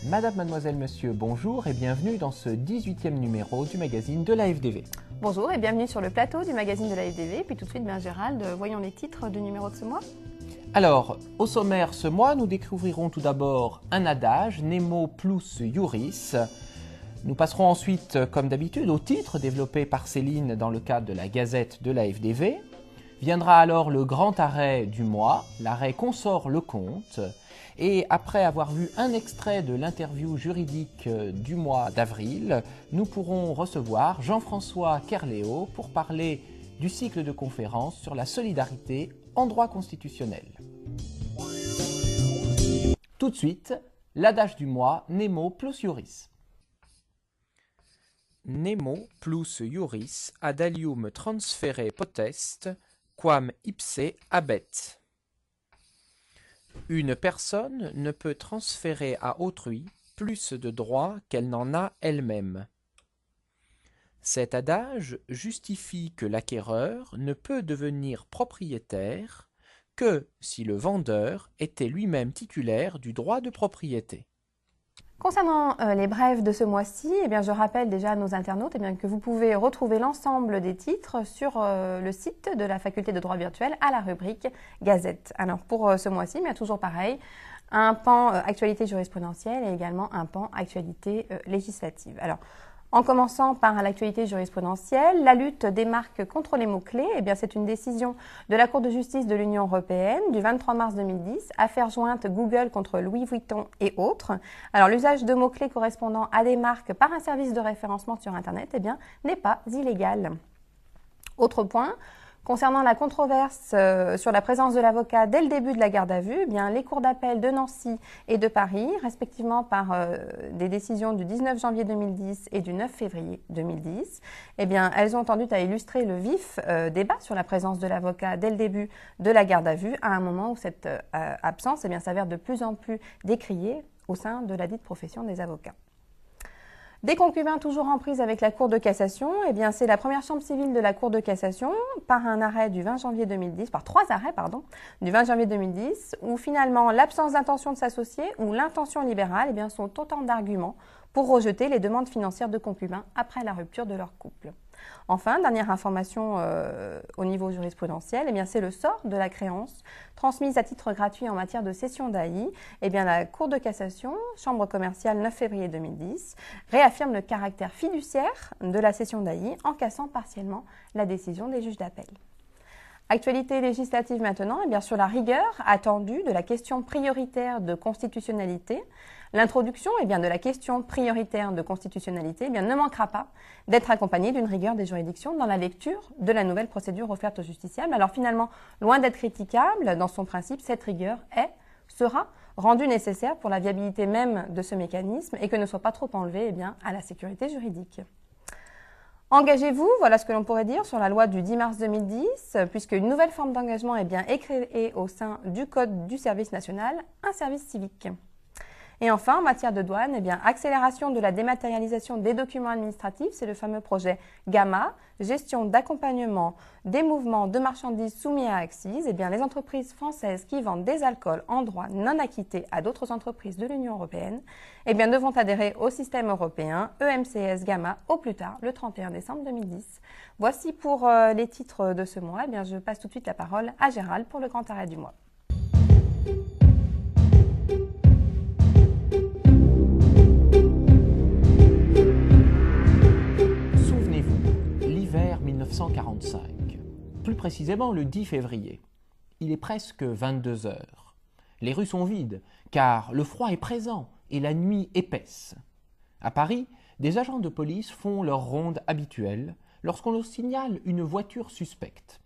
Madame, mademoiselle, monsieur, bonjour et bienvenue dans ce 18e numéro du magazine de la FDV. Bonjour et bienvenue sur le plateau du magazine de la FDV. Puis tout de suite, bien Gérald, voyons les titres du numéro de ce mois. Alors, au sommaire ce mois, nous découvrirons tout d'abord un adage, Nemo plus iuris. Nous passerons ensuite, comme d'habitude, au titre développé par Céline dans le cadre de la Gazette de la FDV. Viendra alors le grand arrêt du mois, l'arrêt Consort le compte. Et après avoir vu un extrait de l'interview juridique du mois d'avril, nous pourrons recevoir Jean-François Kerléo pour parler du cycle de conférences sur la solidarité en droit constitutionnel. Tout de suite, l'adage du mois, Nemo plus iuris. Nemo plus iuris ad alium transfere potest, quam ipse habet. Une personne ne peut transférer à autrui plus de droits qu'elle n'en a elle-même. Cet adage justifie que l'acquéreur ne peut devenir propriétaire que si le vendeur était lui-même titulaire du droit de propriété. Concernant les brèves de ce mois-ci, je rappelle déjà à nos internautes que vous pouvez retrouver l'ensemble des titres sur le site de la faculté de droit virtuel à la rubrique Gazette. Alors pour ce mois-ci, toujours pareil, un pan actualité jurisprudentielle et également un pan actualité législative. Alors, en commençant par l'actualité jurisprudentielle, la lutte des marques contre les mots-clés, c'est une décision de la Cour de justice de l'Union européenne du 23 mars 2010, affaire jointe Google contre Louis Vuitton et autres. Alors, l'usage de mots-clés correspondant à des marques par un service de référencement sur Internet, n'est pas illégal. Autre point, concernant la controverse sur la présence de l'avocat dès le début de la garde à vue, les cours d'appel de Nancy et de Paris, respectivement par des décisions du 19 janvier 2010 et du 9 février 2010, elles ont tendu à illustrer le vif débat sur la présence de l'avocat dès le début de la garde à vue, à un moment où cette absence s'avère de plus en plus décriée au sein de la dite profession des avocats. Des concubins toujours en prise avec la Cour de cassation, c'est la première chambre civile de la Cour de cassation par un arrêt du 20 janvier 2010, par trois arrêts, du 20 janvier 2010, où finalement l'absence d'intention de s'associer ou l'intention libérale sont autant d'arguments pour rejeter les demandes financières de concubins après la rupture de leur couple. Enfin, dernière information au niveau jurisprudentiel, c'est le sort de la créance transmise à titre gratuit en matière de cession d'AI. La Cour de cassation, chambre commerciale 9 février 2010, réaffirme le caractère fiduciaire de la cession d'AI en cassant partiellement la décision des juges d'appel. Actualité législative maintenant, sur la rigueur attendue de la question prioritaire de constitutionnalité. L'introduction de la question prioritaire de constitutionnalité ne manquera pas d'être accompagnée d'une rigueur des juridictions dans la lecture de la nouvelle procédure offerte aux justiciables. Alors finalement, loin d'être critiquable dans son principe, cette rigueur sera rendue nécessaire pour la viabilité même de ce mécanisme et que ne soit pas trop enlevée à la sécurité juridique. Engagez-vous, voilà ce que l'on pourrait dire sur la loi du 10 mars 2010, puisque une nouvelle forme d'engagement est créée au sein du Code du service national, un service civique. Et enfin, en matière de douane, accélération de la dématérialisation des documents administratifs, c'est le fameux projet GAMA, gestion d'accompagnement des mouvements de marchandises soumis à accises. Les entreprises françaises qui vendent des alcools en droit non acquitté à d'autres entreprises de l'Union européenne, devront adhérer au système européen EMCS GAMA au plus tard le 31 décembre 2010. Voici pour les titres de ce mois. Je passe tout de suite la parole à Gérald pour le grand arrêt du mois. L'hiver 1945, plus précisément le 10 février. Il est presque 22 heures. Les rues sont vides, car le froid est présent et la nuit épaisse. À Paris, des agents de police font leur ronde habituelle lorsqu'on leur signale une voiture suspecte.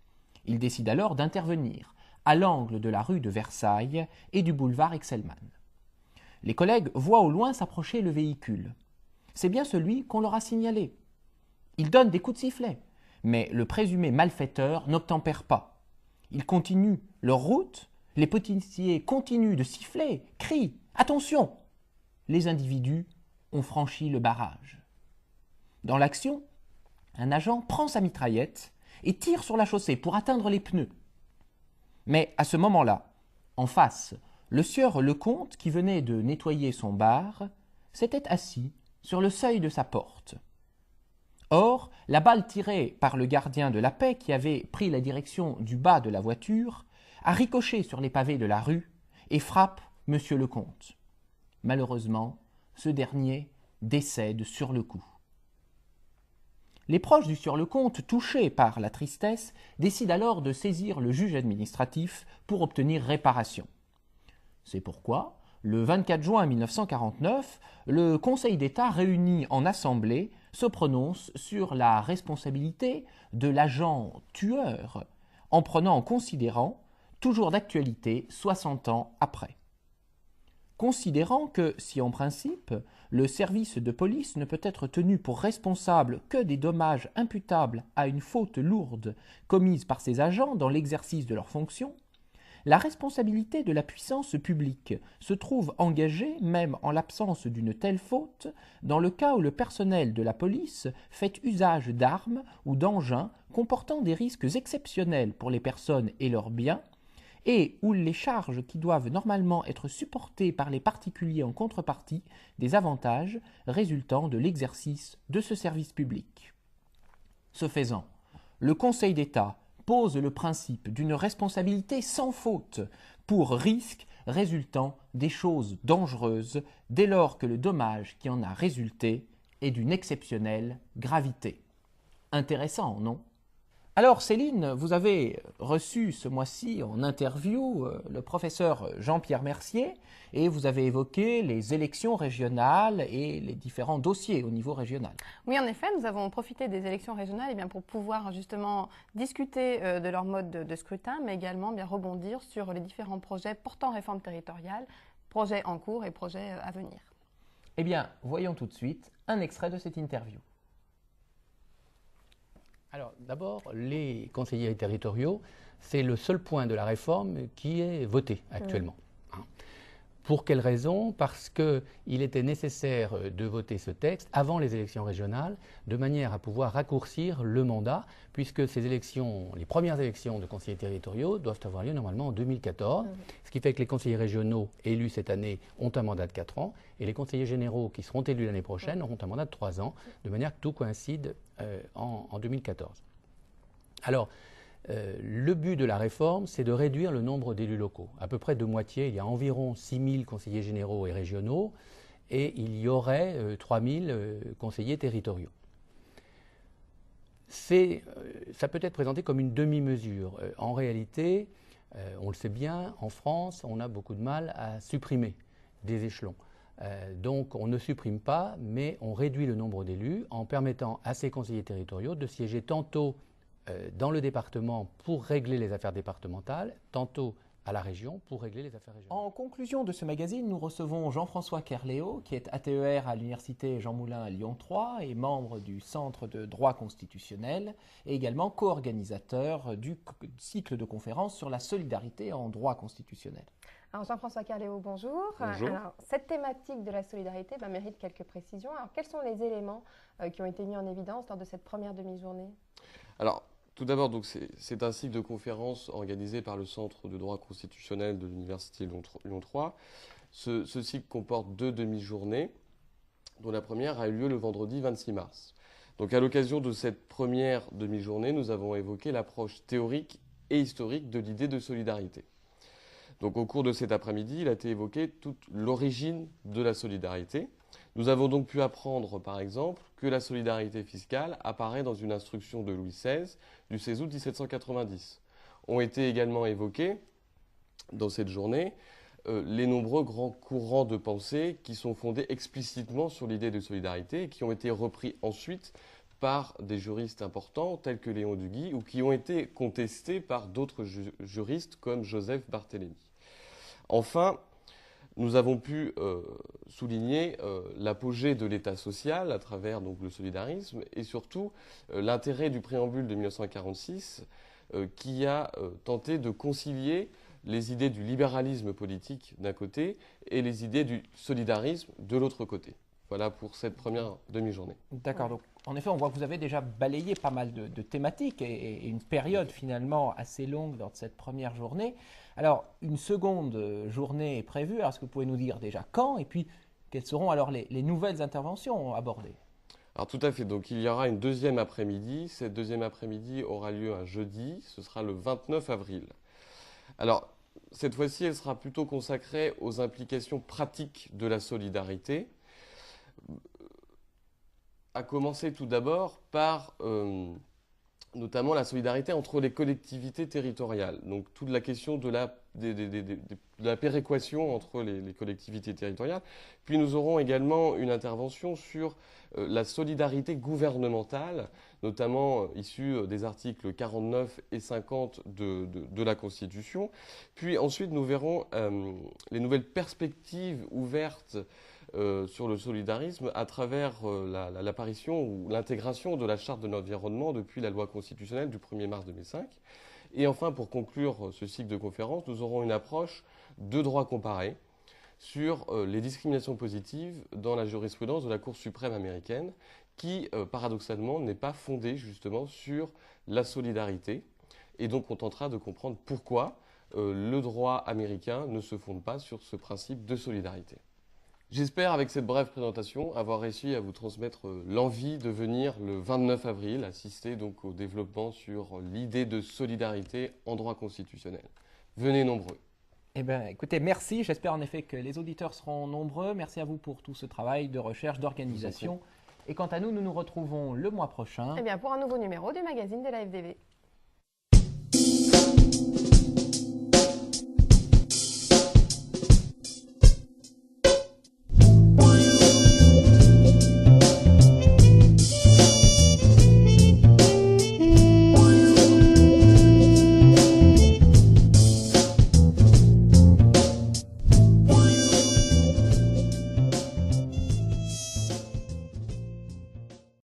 Ils décident alors d'intervenir à l'angle de la rue de Versailles et du boulevard Excelman. Les collègues voient au loin s'approcher le véhicule. C'est bien celui qu'on leur a signalé. Ils donnent des coups de sifflet, mais le présumé malfaiteur n'obtempère pas. Ils continuent leur route, les policiers continuent de siffler, crient « Attention !» Les individus ont franchi le barrage. Dans l'action, un agent prend sa mitraillette et tire sur la chaussée pour atteindre les pneus. Mais à ce moment-là, en face, le sieur Lecomte, qui venait de nettoyer son bar, s'était assis sur le seuil de sa porte. Or, la balle tirée par le gardien de la paix qui avait pris la direction du bas de la voiture a ricoché sur les pavés de la rue et frappe Monsieur le comte. Malheureusement, ce dernier décède sur le coup. Les proches du sieur Lecomte, touchés par la tristesse, décident alors de saisir le juge administratif pour obtenir réparation. C'est pourquoi, le 24 juin 1949, le Conseil d'État réuni en assemblée se prononce sur la responsabilité de l'agent tueur en prenant en considérant, toujours d'actualité 60 ans après. Considérant que, si en principe, le service de police ne peut être tenu pour responsable que des dommages imputables à une faute lourde commise par ses agents dans l'exercice de leurs fonctions, la responsabilité de la puissance publique se trouve engagée, même en l'absence d'une telle faute, dans le cas où le personnel de la police fait usage d'armes ou d'engins comportant des risques exceptionnels pour les personnes et leurs biens, et où les charges qui doivent normalement être supportées par les particuliers en contrepartie des avantages résultant de l'exercice de ce service public. Ce faisant, le Conseil d'État pose le principe d'une responsabilité sans faute pour risque résultant des choses dangereuses dès lors que le dommage qui en a résulté est d'une exceptionnelle gravité. Intéressant, non ? Alors Céline, vous avez reçu ce mois-ci en interview le professeur Jean-Pierre Mercier et vous avez évoqué les élections régionales et les différents dossiers au niveau régional. Oui, en effet, nous avons profité des élections régionales eh bien, pour pouvoir justement discuter de leur mode de scrutin, mais également bien rebondir sur les différents projets portant réforme territoriale, projets en cours et projets à venir. Eh bien, voyons tout de suite un extrait de cette interview. Alors, d'abord, les conseillers territoriaux, c'est le seul point de la réforme qui est voté actuellement. Pour quelle raison? Parce qu'il était nécessaire de voter ce texte avant les élections régionales, de manière à pouvoir raccourcir le mandat, puisque ces élections, les premières élections de conseillers territoriaux doivent avoir lieu normalement en 2014, ce qui fait que les conseillers régionaux élus cette année ont un mandat de 4 ans, et les conseillers généraux qui seront élus l'année prochaine auront un mandat de 3 ans, de manière que tout coïncide en 2014. Alors, le but de la réforme, c'est de réduire le nombre d'élus locaux. À peu près de moitié, il y a environ 6 000 conseillers généraux et régionaux et il y aurait 3 000 conseillers territoriaux. Ça peut être présenté comme une demi-mesure. En réalité, on le sait bien, en France, on a beaucoup de mal à supprimer des échelons. Donc on ne supprime pas, mais on réduit le nombre d'élus en permettant à ces conseillers territoriaux de siéger tantôt dans le département pour régler les affaires départementales, tantôt à la région pour régler les affaires régionales. En conclusion de ce magazine, nous recevons Jean-François Kerléo, qui est ATER à l'Université Jean Moulin à Lyon 3 et membre du Centre de droit constitutionnel et également co-organisateur du cycle de conférences sur la solidarité en droit constitutionnel. Alors Jean-François Kerléo, bonjour. Bonjour. Alors, cette thématique de la solidarité mérite quelques précisions. Alors quels sont les éléments qui ont été mis en évidence lors de cette première demi-journée? Alors, tout d'abord, c'est un cycle de conférences organisé par le Centre de droit constitutionnel de l'Université Lyon 3. Ce cycle comporte 2 demi-journées, dont la première a eu lieu le vendredi 26 mars. Donc, à l'occasion de cette première demi-journée, nous avons évoqué l'approche théorique et historique de l'idée de solidarité. Donc, au cours de cet après-midi, il a été évoqué toute l'origine de la solidarité. Nous avons donc pu apprendre, par exemple, que la solidarité fiscale apparaît dans une instruction de Louis XVI du 16 août 1790. Ont été également évoqués, dans cette journée, les nombreux grands courants de pensée qui sont fondés explicitement sur l'idée de solidarité et qui ont été repris ensuite par des juristes importants tels que Léon Duguit ou qui ont été contestés par d'autres juristes comme Joseph Barthélemy. Enfin, nous avons pu souligner l'apogée de l'État social à travers donc, le solidarisme et surtout l'intérêt du préambule de 1946 qui a tenté de concilier les idées du libéralisme politique d'un côté et les idées du solidarisme de l'autre côté. Voilà pour cette première demi-journée. D'accord, donc en effet, on voit que vous avez déjà balayé pas mal de thématiques et une période finalement assez longue lors de cette première journée. Alors, une seconde journée est prévue. Alors, est-ce que vous pouvez nous dire déjà quand et puis quelles seront alors les nouvelles interventions abordées? Alors tout à fait, donc il y aura une deuxième après-midi. Cette deuxième après-midi aura lieu un jeudi, ce sera le 29 avril. Alors, cette fois-ci, elle sera plutôt consacrée aux implications pratiques de la solidarité, à commencer tout d'abord par notamment la solidarité entre les collectivités territoriales. Donc toute la question de la péréquation entre les collectivités territoriales. Puis nous aurons également une intervention sur la solidarité gouvernementale, notamment issue des articles 49 et 50 de la Constitution. Puis ensuite nous verrons les nouvelles perspectives ouvertes sur le solidarisme à travers l'apparition ou l'intégration de la Charte de l'environnement depuis la loi constitutionnelle du 1er mars 2005. Et enfin, pour conclure ce cycle de conférences, nous aurons une approche de droit comparé sur les discriminations positives dans la jurisprudence de la Cour suprême américaine qui, paradoxalement, n'est pas fondée justement sur la solidarité. Et donc on tentera de comprendre pourquoi le droit américain ne se fonde pas sur ce principe de solidarité. J'espère, avec cette brève présentation, avoir réussi à vous transmettre l'envie de venir le 29 avril assister donc au développement sur l'idée de solidarité en droit constitutionnel. Venez nombreux. Eh bien, écoutez, merci. J'espère en effet que les auditeurs seront nombreux. Merci à vous pour tout ce travail de recherche, d'organisation. Et quant à nous, nous nous retrouvons le mois prochain. Eh bien, pour un nouveau numéro du magazine de la FDV.